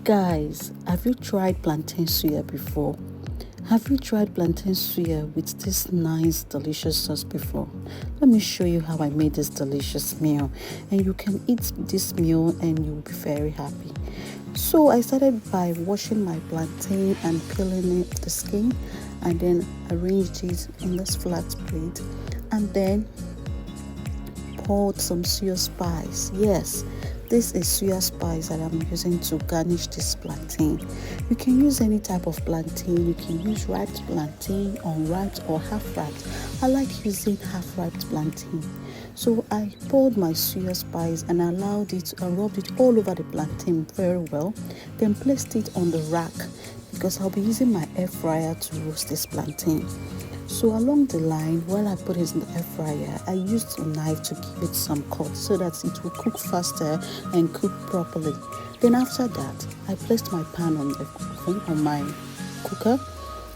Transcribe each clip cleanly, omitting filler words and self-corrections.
Guys, have you tried plantain suya before? Have you tried plantain suya with this nice delicious sauce before? Let me show you how I made this delicious meal, and you can eat this meal and you'll be very happy. So I started by washing my plantain and peeling it the skin, and then arranged it in this flat plate, and then poured some suya spice. Yes, this is suya spice that I'm using to garnish this plantain. You can use any type of plantain. You can use ripe plantain, unripe or half-ripe. I like using half-ripe plantain. So I poured my suya spice and allowed it and rubbed it all over the plantain very well. Then placed it on the rack because I'll be using my air fryer to roast this plantain. So along the line, while I put it in the air fryer, I used a knife to give it some cut so that it will cook faster and cook properly. Then after that, I placed my pan on the oven on my cooker,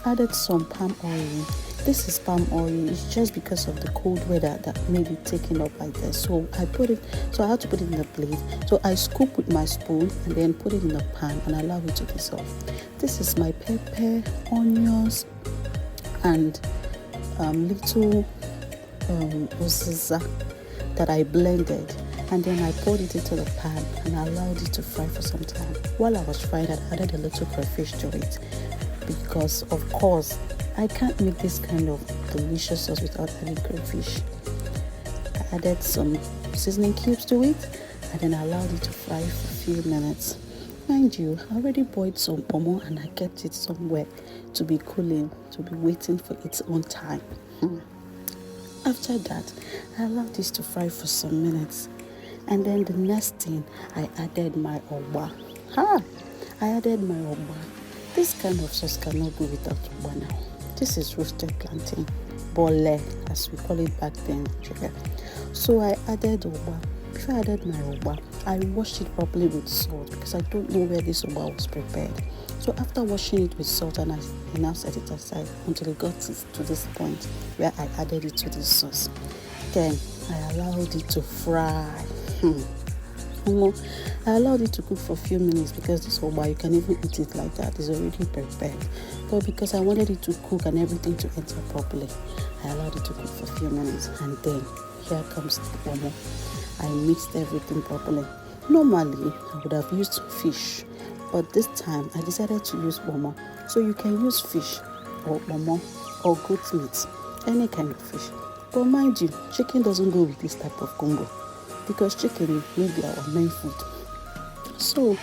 added some palm oil. This is palm oil. It's just because of the cold weather that made it taken up like this. So I had to put it in the plate. So I scoop with my spoon and then put it in the pan and allow it to dissolve. This is my pepper, onions, and little uziza that I blended, and then I poured it into the pan and allowed it to fry for some time. While I was frying, I added a little crayfish to it because, of course, I can't make this kind of delicious sauce without adding crayfish. I added some seasoning cubes to it and then allowed it to fry for a few minutes. Mind you, I already boiled some pomo and I kept it somewhere to be cooling, to be waiting for its own time. After that, I allowed this to fry for some minutes. And then the next thing, I added my ogba. I added my ogba. This kind of sauce cannot go without ogba now. This is roasted plantain, bole, as we call it back then. So I added ogba. Before I added my ogba, I washed it properly with salt because I don't know where this ogba was prepared. So after washing it with salt, and I now set it aside until it got to this point where I added it to the sauce. Then I allowed it to fry. I allowed it to cook for a few minutes because this ogba, you can even eat it like that. It's already prepared. But because I wanted it to cook and everything to enter properly, I allowed it to cook for a few minutes. And then here comes the pomo. I mixed everything properly. Normally, I would have used fish, but this time I decided to use pomo. So you can use fish or pomo or goat meat, any kind of fish. But mind you, chicken doesn't go with this type of combo because chicken may be our main food. So